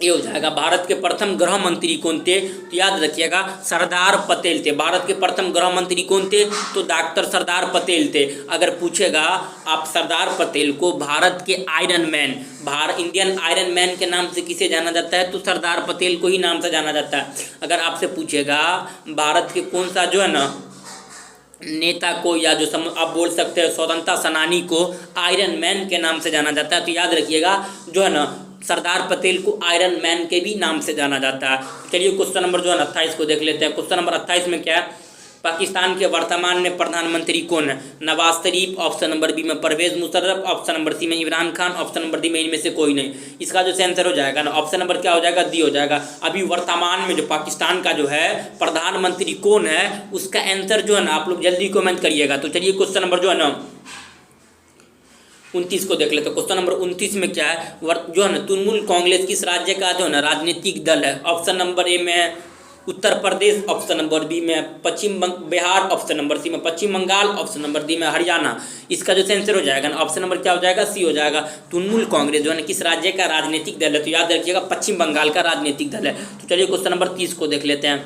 A: ये हो जाएगा। भारत के प्रथम गृह मंत्री कौन थे? तो याद रखिएगा सरदार पटेल थे। भारत के प्रथम गृह मंत्री कौन थे? तो डॉक्टर सरदार पटेल थे। अगर पूछेगा आप सरदार पटेल को भारत के iron man, Indian iron man के नाम से किसे जाना जाता है? तो सरदार पटेल को ही नाम से जाना जाता है। अगर आपसे पूछेगा भारत के कौन सा जो है ना नेता को, या जो आप बोल सकते हैं स्वतंत्रता सेनानी को आयरन मैन के नाम से जाना जाता है, तो याद रखिएगा जो है ना सरदार पटेल को आयरन मैन के भी नाम से जाना जाता है। चलिए क्वेश्चन नंबर जो है 28 को देख लेते हैं। क्वेश्चन नंबर 28 में क्या है, पाकिस्तान के वर्तमान में प्रधानमंत्री कौन है? Nawaz Sharif, option number B में Pervez Musharraf, option number C में Imran Khan, option number D में इनमें से कोई नहीं। इसका जो आंसर हो जाएगा ना ऑप्शन नंबर क्या हो जाएगा? डी हो जाएगा। अभी वर्तमान में जो पाकिस्तान का जो है प्रधानमंत्री कौन है उसका आंसर जो है ना आप लोग जल्दी कमेंट करिएगा। तो चलिए क्वेश्चन नंबर जो है ना 29 को देख लेते हैं। क्वेश्चन नंबर 29 में क्या है, जो है ना तृणमूल कांग्रेस किस राज्य का जो है ना राजनीतिक दल है? ऑप्शन नंबर ए में Uttar Pradesh, option number B में बिहार, ऑप्शन नंबर सी में पश्चिम बंगाल, ऑप्शन नंबर डी में हरियाणा। इसका जो आंसर हो जाएगा ना ऑप्शन नंबर क्या हो जाएगा? सी हो जाएगा। तृणमूल कांग्रेस जो है ना किस राज्य का राजनीतिक दल है? तो याद रखिएगा पश्चिम बंगाल का राजनीतिक दल है। तो चलिए क्वेश्चन नंबर 30 को देख लेते हैं।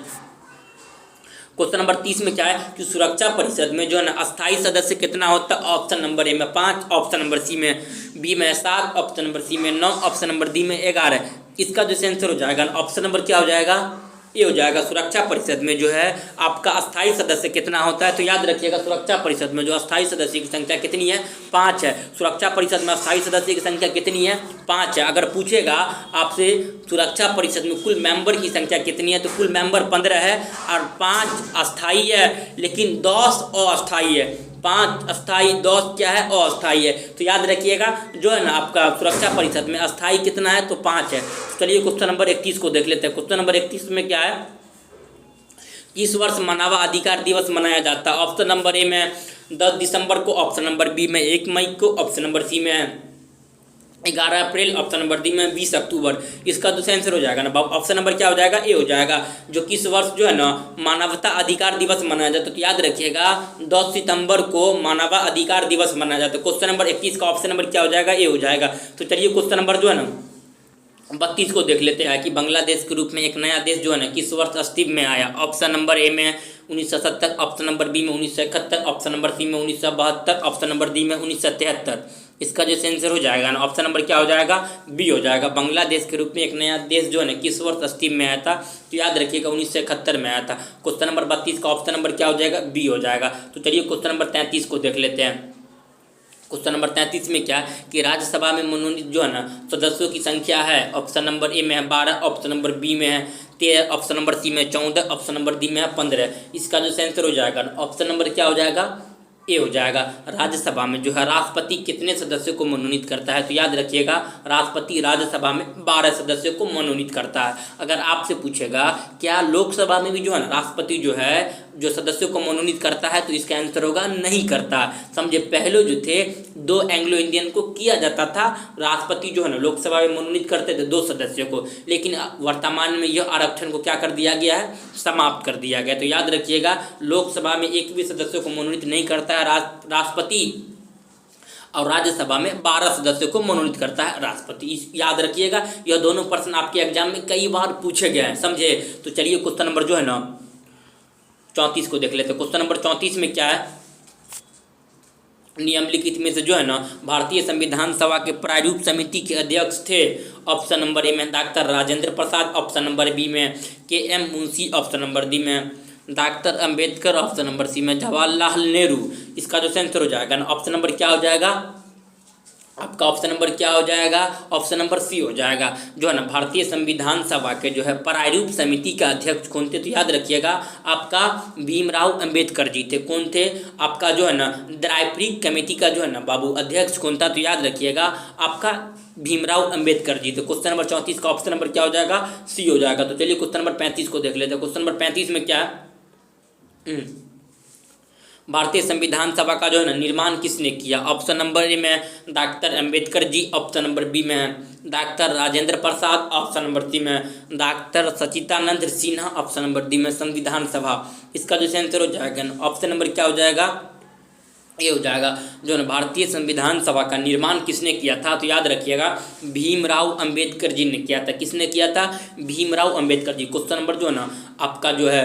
A: क्वेश्चन नंबर 30 में क्या है कि सुरक्षा परिषद में जो है ना अस्थायी सदस्य कितना होता है? ऑप्शन नंबर ए में 5, ऑप्शन नंबर सी में बी में 7, ऑप्शन नंबर सी में 9, ऑप्शन नंबर डी में 11। इसका जो आंसर हो जाएगा ऑप्शन नंबर क्या हो जाएगा? ये हो जाएगा। सुरक्षा परिषद में जो है आपका अस्थायी सदस्य कितना होता है? तो याद रखिएगा सुरक्षा परिषद में जो अस्थायी सदस्य की संख्या कितनी है? 5 है। सुरक्षा परिषद में अस्थायी सदस्य की संख्या कितनी है? 5 है। अगर पूछेगा आपसे सुरक्षा परिषद में कुल मेंबर की संख्या कितनी है? तो कुल मेंबर 15 है और 5 अस्थायी है, लेकिन 10 अस्थायी है। 5 अस्थायी, 10 क्या है? अस्थायी है। तो याद रखिएगा जो है ना आपका सुरक्षा परिषद में अस्थायी कितना है? तो 5 है। चलिए क्वेश्चन नंबर 31 को देख लेते हैं। क्वेश्चन नंबर 31 में क्या है, किस वर्ष मानवाधिकार दिवस मनाया जाता है? ऑप्शन नंबर ए में 10 दिसंबर को, ऑप्शन नंबर बी में 1 मई को, ऑप्शन नंबर सी में 11 अप्रैल, ऑप्शन नंबर डी में 20 अक्टूबर। इसका जो आंसर हो जाएगा ना ऑप्शन नंबर क्या हो जाएगा? ए हो जाएगा। जो किस वर्ष जो है ना मानवता अधिकार दिवस मनाया जाता है? तो याद रखिएगा 10 सितंबर को मानवा अधिकार दिवस मनाया जाता है। क्वेश्चन नंबर 21 का ऑप्शन नंबर क्या हो जाएगा? ए हो जाएगा। तो चलिए क्वेश्चन नंबर जो है ना 32 को देख लेते हैं कि बांग्लादेश के रूप में एक नया देश जो है ना किस वर्ष अस्तित्व में आया? ऑप्शन नंबर ए में 1970, ऑप्शन नंबर बी में 1971, ऑप्शन नंबर सी में 1972, ऑप्शन नंबर डी में 1973। इसका जो आंसर हो जाएगा ना ऑप्शन नंबर क्या हो जाएगा? बी हो जाएगा। बांग्लादेश के रूप में एक नया देश जो है ना किस वर्ष अस्तित्व में आया था? तो याद रखिएगा 1971 में आया था। क्वेश्चन नंबर 32 का ऑप्शन नंबर क्या हो जाएगा? बी हो जाएगा। तो चलिए क्वेश्चन नंबर 33 को देख लेते हैं। क्वेश्चन नंबर 33 में क्या है कि राज्यसभा में मनोनीत जो है ना सदस्यों की संख्या है? ऑप्शन नंबर ए में है 12, ऑप्शन नंबर बी में है 13, ऑप्शन नंबर सी में 14, ऑप्शन नंबर डी में है 15। इसका जो आंसर हो जाएगा ऑप्शन नंबर क्या हो जाएगा? ए हो जाएगा। राज्यसभा में जो है राष्ट्रपति कितने सदस्यों को मनोनीत करता है? तो याद रखिएगा राष्ट्रपति राज्यसभा में 12 सदस्यों को मनोनीत करता है। अगर आपसे पूछेगा क्या लोकसभा में भी जो है ना राष्ट्रपति जो है जो सदस्यों को मनोनीत करता है? तो इसका आंसर होगा नहीं करता। समझे, पहले जो थे 2 एंग्लो इंडियन को किया जाता था, राष्ट्रपति जो है ना लोकसभा में मनोनीत करते थे 2 सदस्यों को, लेकिन वर्तमान में यह आरक्षण को क्या कर दिया गया है? समाप्त कर दिया गया। तो याद रखिएगा लोकसभा में एक भी सदस्यों को मनोनीत नहीं करता है राष्ट्रपति, और राज्यसभा में 12 सदस्यों को मनोनीत करता है राष्ट्रपति। याद रखिएगा यह दोनों प्रश्न आपके एग्जाम में कई बार पूछे गए हैं। समझे, तो चलिए क्वेश्चन नंबर जो है ना 34 को देख लेते हैं। क्वेश्चन नंबर 34 में क्या है, निम्नलिखित में से जो है ना भारतीय संविधान सभा के प्रारूप समिति के अध्यक्ष थे? ऑप्शन नंबर ए में doctor Rajendra Prasad, option number B में K M. Munshi, option number D में doctor Ambedkar, option number C में जवाहरलाल नेहरू। इसका जो आंसर हो जाएगा ना ऑप्शन नंबर क्या हो जाएगा? आपका ऑप्शन नंबर क्या हो जाएगा, ऑप्शन नंबर सी हो जाएगा। जो है ना भारतीय संविधान सभा के जो है प्रारूप समिति का अध्यक्ष कौन थे, तो याद रखिएगा आपका भीमराव अंबेडकर जी थे। कौन थे, आपका जो है ना ड्राफ्टिंग कमेटी का जो है ना बाबू अध्यक्ष कौन था, तो याद रखिएगा आपका भीमराव अंबेडकर जी। तो क्वेश्चन नंबर 34 का ऑप्शन नंबर क्या हो जाएगा, सी हो जाएगा। तो चलिए क्वेश्चन नंबर 35 को देख लेते हैं। क्वेश्चन नंबर 35 में क्या है, भारतीय संविधान सभा का जो है ना निर्माण किसने किया। ऑप्शन नंबर ए में doctor Ambedkar ji, option number B में doctor Rajendra Prasad, option number C में doctor Sachchidanand Sinha, option number D में संविधान सभा। इसका जो आंसर हो जाएगा ऑप्शन नंबर क्या हो जाएगा, ये हो जाएगा। जो है भारतीय संविधान सभा का निर्माण किसने किया था, तो याद रखिएगा भीमराव अंबेडकर जी ने किया था। किसने किया था, भीमराव अंबेडकर जी। क्वेश्चन नंबर जो है ना आपका जो है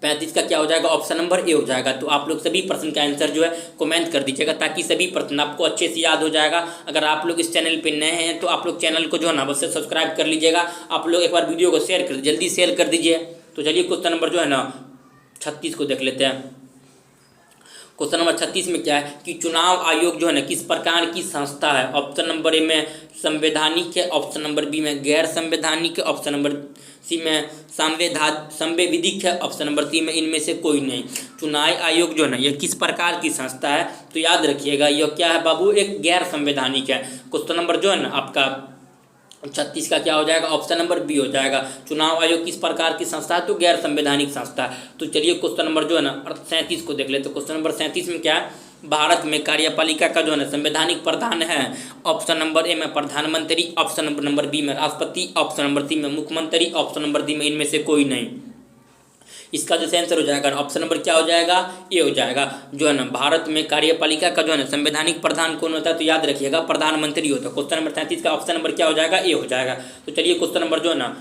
A: 35 का क्या हो जाएगा, ऑप्शन नंबर ए हो जाएगा। तो आप लोग सभी प्रश्न का आंसर जो है कमेंट कर दीजिएगा ताकि सभी प्रश्न आपको अच्छे से याद हो जाएगा। अगर आप लोग इस चैनल पे नए हैं तो आप लोग चैनल को जो है ना बस सब्सक्राइब कर लीजिएगा। आप लोग एक बार वीडियो को शेयर कर, जल्दी शेयर कर दीजिए। तो चलिए क्वेश्चन नंबर जो है ना 36 को देख लेते हैं। क्वेश्चन नंबर 36 में क्या है कि चुनाव आयोग जो है ना किस प्रकार की संस्था है। ऑप्शन नंबर ए में संवैधानिक है, ऑप्शन नंबर बी में गैर संवैधानिक है, ऑप्शन नंबर सी में संवैधानिक है, ऑप्शन नंबर सी में इनमें से कोई नहीं। चुनाव आयोग जो है ना ये किस प्रकार की संस्था है, तो याद रखिएगा यह क्या है बाबू, एक गैर संवैधानिक है। क्वेश्चन नंबर जो है ना आपका 36 का क्या हो जाएगा, ऑप्शन नंबर बी हो जाएगा। चुनाव आयोग किस प्रकार की संस्था है, तो गैर संवैधानिक संस्था है। तो चलिए क्वेश्चन नंबर जो है ना 37 को देख लेते। तो क्वेश्चन नंबर 37 में क्या है, भारत में कार्यपालिका का जो है ना संवैधानिक प्रधान है। ऑप्शन नंबर ए में प्रधानमंत्री, ऑप्शन नंबर बी में राष्ट्रपति, ऑप्शन नंबर सी में मुख्यमंत्री, ऑप्शन नंबर डी में इनमें से कोई नहीं। इसका जो आंसर हो जाएगा ऑप्शन नंबर क्या हो जाएगा, ए हो जाएगा। जो है ना भारत में कार्यपालिका का जो है ना संवैधानिक प्रधान कौन होता है, तो याद रखिएगा प्रधानमंत्री होता है। क्वेश्चन नंबर 37 का ऑप्शन नंबर क्या हो जाएगा, ए हो जाएगा। तो चलिए क्वेश्चन नंबर जो है ना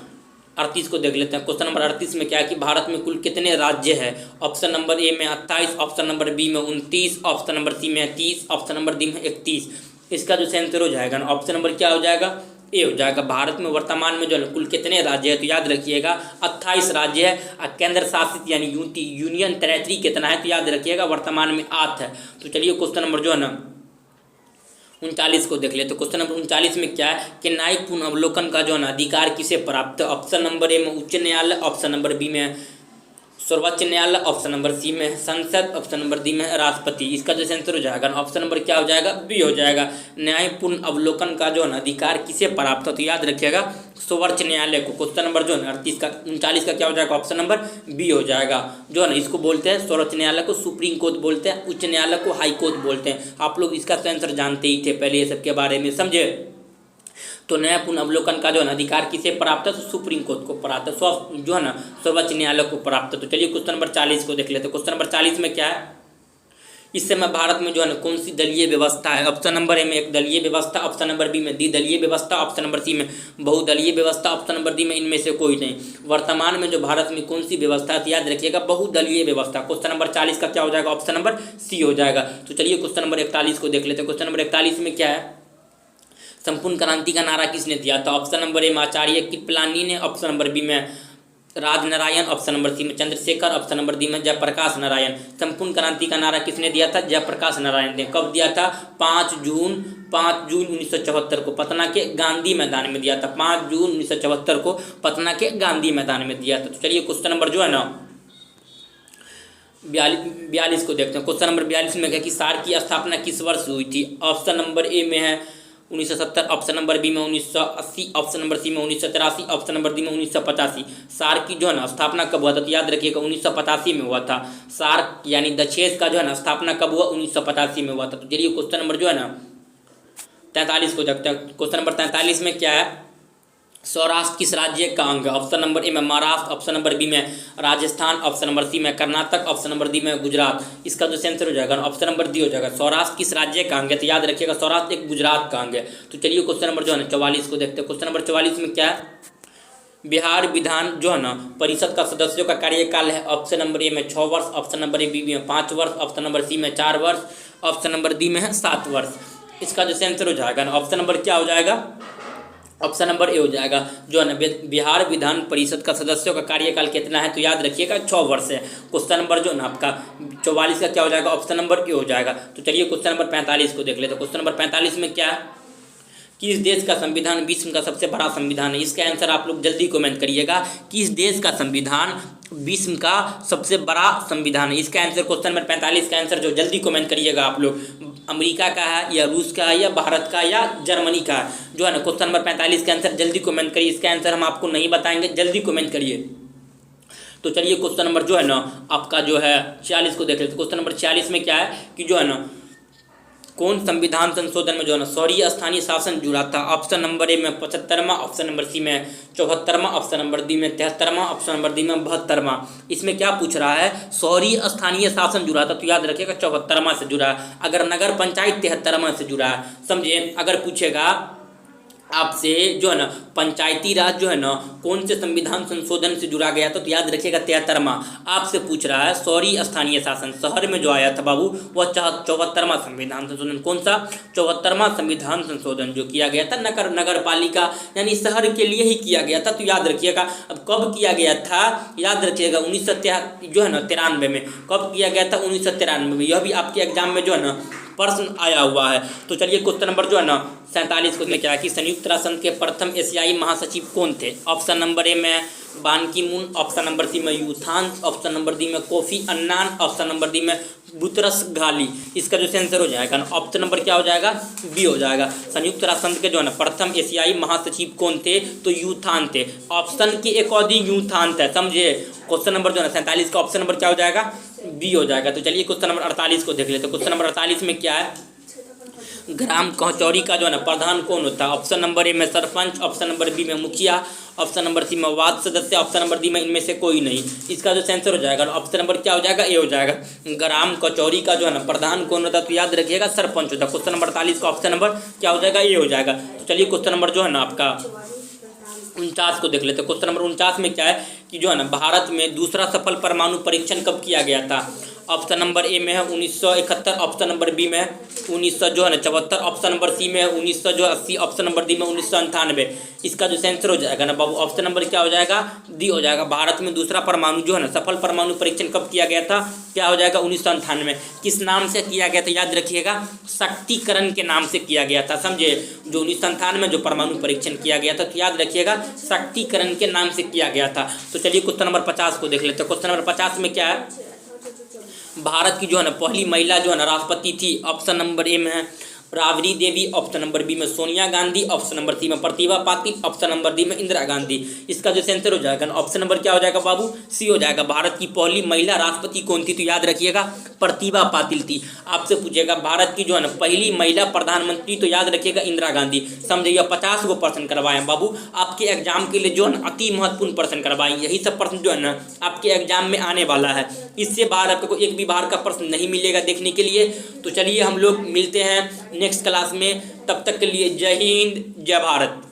A: 38 को देख लेते हैं। क्वेश्चन नंबर 38 में क्या है कि भारत में कुल कितने राज्य हैं। ऑप्शन नंबर ए में 28, ऑप्शन नंबर बी में 29, ऑप्शन नंबर सी में 30, ऑप्शन नंबर डी में 31। इसका जो आंसर हो जाएगा ना ऑप्शन नंबर क्या हो जाएगा, ए हो जाएगा। भारत में वर्तमान में जो है कुल कितने राज्य है, तो याद रखिएगा 28 राज्य है। केंद्र शासित यानी यूनियन टेरेटरी कितना है, तो याद रखिएगा वर्तमान में 8 है। तो चलिए क्वेश्चन नंबर जो है ना 39 को देख लेते। तो क्वेश्चन नंबर 39 में क्या है कि न्यायिक पुनर्वलोकन का जो है ना अधिकार किसे प्राप्त है। ऑप्शन नंबर ए में उच्च न्यायालय, ऑप्शन नंबर बी में सर्वोच्च न्यायालय, ऑप्शन नंबर सी में संसद, ऑप्शन नंबर डी में राष्ट्रपति। इसका जो आंसर हो जाएगा ऑप्शन नंबर क्या हो जाएगा, बी हो जाएगा। न्यायपूर्ण अवलोकन का जो है अधिकार किसे प्राप्त हो, तो याद रखिएगा सर्वोच्च न्यायालय को। क्वेश्चन नंबर जो है 39 का क्या हो जाएगा, ऑप्शन नंबर बी हो जाएगा। जो है ना इसको बोलते हैं सर्वोच्च न्यायालय को सुप्रीम कोर्ट बोलते हैं, उच्च न्यायालय को हाई कोर्ट बोलते हैं। आप लोग इसका आंसर जानते ही थे पहले, ये सब के बारे में समझे। तो न्यायपूर्ण अवलोकन का जो है अधिकार किसे प्राप्त है, तो सुप्रीम कोर्ट को प्राप्त है, जो है ना सर्वोच्च न्यायालय को प्राप्त है। तो चलिए क्वेश्चन नंबर 40 को देख लेते हैं। क्वेश्चन नंबर 40 में क्या है, इस समय भारत में जो है ना कौन सी दलीय व्यवस्था है। ऑप्शन नंबर ए में एक दलीय व्यवस्था, ऑप्शन नंबर बी में द्विदलीय व्यवस्था, ऑप्शन नंबर सी में बहुदलीय व्यवस्था, ऑप्शन नंबर डी में इनमें से कोई नहीं। वर्तमान में जो भारत में कौन सी व्यवस्था है, याद रखिएगा बहुदलीय व्यवस्था। क्वेश्चन नंबर 40 का क्या हो जाएगा, ऑप्शन नंबर सी हो जाएगा। तो चलिए क्वेश्चन नंबर 41 को देख लेते हैं। क्वेश्चन नंबर 41 में क्या है, संपूर्ण क्रांति का नारा किसने दिया था। ऑप्शन नंबर ए में आचार्य कृपलानी ने, ऑप्शन नंबर बी में राजनारायण, ऑप्शन नंबर सी में चंद्रशेखर, ऑप्शन नंबर डी में जयप्रकाश नारायण। संपूर्ण क्रांति का नारा किसने दिया था, जयप्रकाश नारायण ने। कब दिया था, 5 जून 1974 को पटना के गांधी मैदान में दिया था। 5 जून 1974 को पटना के गांधी मैदान में दिया था। तो चलिए क्वेश्चन नंबर जो है ना 42 को देखते हैं। क्वेश्चन नंबर 42 में है कि सार्क की स्थापना किस वर्ष हुई थी। ऑप्शन नंबर ए में है 1970, ऑप्शन नंबर बी में 1980, ऑप्शन नंबर सी में 1983, ऑप्शन नंबर डी में 1985। सार्क की जो है ना स्थापना कब हुआ था, तो याद रखिएगा 1985 में हुआ था। सार्क यानी दक्षेस का जो है ना स्थापना कब हुआ, 1985 में हुआ था। तो चलिए क्वेश्चन नंबर जो है ना 43 को देखते हैं। क्वेश्चन नंबर 43 में क्या है, सौराष्ट्र किस राज्य का अंग है। ऑप्शन नंबर ए में महाराष्ट्र, ऑप्शन नंबर बी में राजस्थान, ऑप्शन नंबर सी में कर्नाटक, ऑप्शन नंबर डी में गुजरात। इसका जो आंसर हो जाएगा ऑप्शन नंबर डी हो जाएगा। सौराष्ट्र किस राज्य का अंग है, तो याद रखिएगा सौराष्ट्र एक गुजरात का अंग है। तो चलिए क्वेश्चन नंबर जो है ना 44 को देखते हैं। क्वेश्चन नंबर 44 में क्या है, बिहार विधान जो है ना परिषद का सदस्यों का कार्यकाल है। ऑप्शन नंबर ए में 6 वर्ष, ऑप्शन नंबर बी में 5 वर्ष, ऑप्शन नंबर सी में 4 वर्ष, ऑप्शन नंबर डी में है 7 वर्ष। इसका जो आंसर हो जाएगा ऑप्शन नंबर क्या हो जाएगा, ऑप्शन नंबर ए हो जाएगा। जो है ना बिहार विधान परिषद का सदस्यों का कार्यकाल कितना है, तो याद रखिएगा 6 वर्ष है। क्वेश्चन नंबर जो है ना आपका 44 का क्या हो जाएगा, ऑप्शन नंबर ए हो जाएगा। तो चलिए क्वेश्चन नंबर 45 को देख लेते हैं। क्वेश्चन नंबर 45 में क्या है, किस देश का संविधान विश्व का सबसे बड़ा संविधान है। इसका आंसर आप लोग जल्दी कमेंट करिएगा। किस देश का संविधान विश्व का सबसे बड़ा संविधान है, इसका आंसर क्वेश्चन नंबर 45 का आंसर जो जल्दी कमेंट करिएगा आप लोग। अमेरिका का है या रूस का है या भारत का या जर्मनी का है, जो है ना क्वेश्चन नंबर 45 का आंसर जल्दी कमेंट करिए। इसका आंसर हम आपको नहीं बताएंगे, जल्दी कमेंट करिए। तो चलिए क्वेश्चन नंबर जो है ना आपका जो है 46 को देख लेते। क्वेश्चन नंबर 46 में क्या है कि जो है ना कौन संविधान संशोधन में जो है ना शहरी स्थानीय शासन जुड़ा था। ऑप्शन नंबर ए में 75वां, ऑप्शन नंबर सी में 74वां, ऑप्शन नंबर डी में 73वां, ऑप्शन नंबर डी में 72वां। इसमें क्या पूछ रहा है, शहरी स्थानीय शासन जुड़ा था, तो याद रखिएगा 74वां से जुड़ा है। अगर नगर पंचायत 73वां से जुड़ा है, समझिए। अगर पूछेगा आपसे जो है ना पंचायती राज जो है ना कौन से संविधान संशोधन से जुड़ा गया था, तो याद रखिएगा 73वां। आपसे पूछ रहा है शहरी स्थानीय शासन, शहर में जो आया था बाबू वह 74वां संविधान संशोधन। कौन सा, 74वां संविधान संशोधन जो किया गया था नगर पालिका यानी शहर के लिए ही किया गया था, तो याद रखिएगा। अब कब किया गया था, याद रखिएगा 1993 में। कब किया गया था, 1993 में। यह भी आपके एग्जाम में जो है ना प्रश्न आया हुआ है। तो चलिए क्वेश्चन नंबर जो है ना 47 को क्या है कि संयुक्त राष्ट्र संघ के प्रथम एशियाई महासचिव कौन थे। ऑप्शन नंबर ए में बान की मून, ऑप्शन नंबर सी में यूथान, ऑप्शन नंबर डी में Kofi Annan, option number D में बुतरस घाली। इसका जो आंसर हो जाएगा ना ऑप्शन नंबर क्या हो जाएगा, बी हो जाएगा। संयुक्त राष्ट्र संघ के जो है ना प्रथम एशियाई महासचिव कौन थे, तो यूथान थे। ऑप्शन के अकॉर्डिंग यूथान थे, समझे। क्वेश्चन नंबर जो है ना 47 का ऑप्शन नंबर क्या हो जाएगा, बी हो जाएगा। तो चलिए क्वेश्चन नंबर 48 को देख लेते हैं। क्वेश्चन नंबर 48 में क्या है, ग्राम कचौरी का जो है ना प्रधान कौन होता है। ऑप्शन नंबर ए में सरपंच, ऑप्शन नंबर बी में मुखिया, ऑप्शन नंबर सी में वार्ड सदस्य, ऑप्शन नंबर डी में इनमें से कोई नहीं। इसका जो आंसर हो जाएगा ऑप्शन नंबर क्या हो जाएगा, ए हो जाएगा। ग्राम कचौरी का जो है ना प्रधान कौन होता है, तो याद रखिएगा सरपंच होता है। क्वेश्चन नंबर 48 का ऑप्शन नंबर क्या हो जाएगा, ए हो जाएगा। तो चलिए क्वेश्चन नंबर जो है ना आपका 49 को देख लेते हैं। क्वेश्चन नंबर 49 में क्या है कि जो है ना भारत में दूसरा सफल परमाणु परीक्षण कब किया गया था। ऑप्शन नंबर ए में है 1971, ऑप्शन नंबर बी में 1974, ऑप्शन नंबर सी में 1980, ऑप्शन नंबर डी में 1998। इसका जो आंसर हो जाएगा ना बाबू ऑप्शन नंबर क्या हो जाएगा, डी हो जाएगा। भारत में दूसरा परमाणु जो है ना सफल परमाणु परीक्षण कब किया गया था, क्या हो जाएगा 1998। किस नाम से किया गया था, याद रखिएगा शक्तिकरण के नाम से किया गया था, समझे। जो 1998 में जो परमाणु परीक्षण किया गया था, तो याद रखिएगा शक्तिकरण के नाम से किया गया था। तो चलिए क्वेश्चन नंबर 50 को देख लेते हैं। क्वेश्चन नंबर 50 में क्या है, भारत की जो है ना पहली महिला जो है ना राष्ट्रपति थी। ऑप्शन नंबर ए में है Rabri Devi, option number B में Sonia Gandhi, option number C में Pratibha Patil, option number D में इंदिरा गांधी। इसका जो आंसर हो जाएगा ऑप्शन नंबर क्या हो जाएगा बाबू, सी हो जाएगा। भारत की पहली महिला राष्ट्रपति कौन थी, तो याद रखिएगा प्रतिभा पाटिल थी। आपसे पूछेगा भारत की जो है ना पहली महिला प्रधानमंत्री, तो याद रखिएगा इंदिरा गांधी, समझिएगा। 50 को प्रश्न करवाएं बाबू आपके एग्जाम के लिए जो है ना अति महत्वपूर्ण प्रश्न करवाएं। यही सब प्रश्न जो है ना आपके एग्जाम में आने वाला है। इससे बाहर आपको एक भी बाहर का प्रश्न नहीं मिलेगा देखने के लिए। तो चलिए हम लोग मिलते हैं नेक्स्ट क्लास में, तब तक के लिए जय हिंद जय भारत।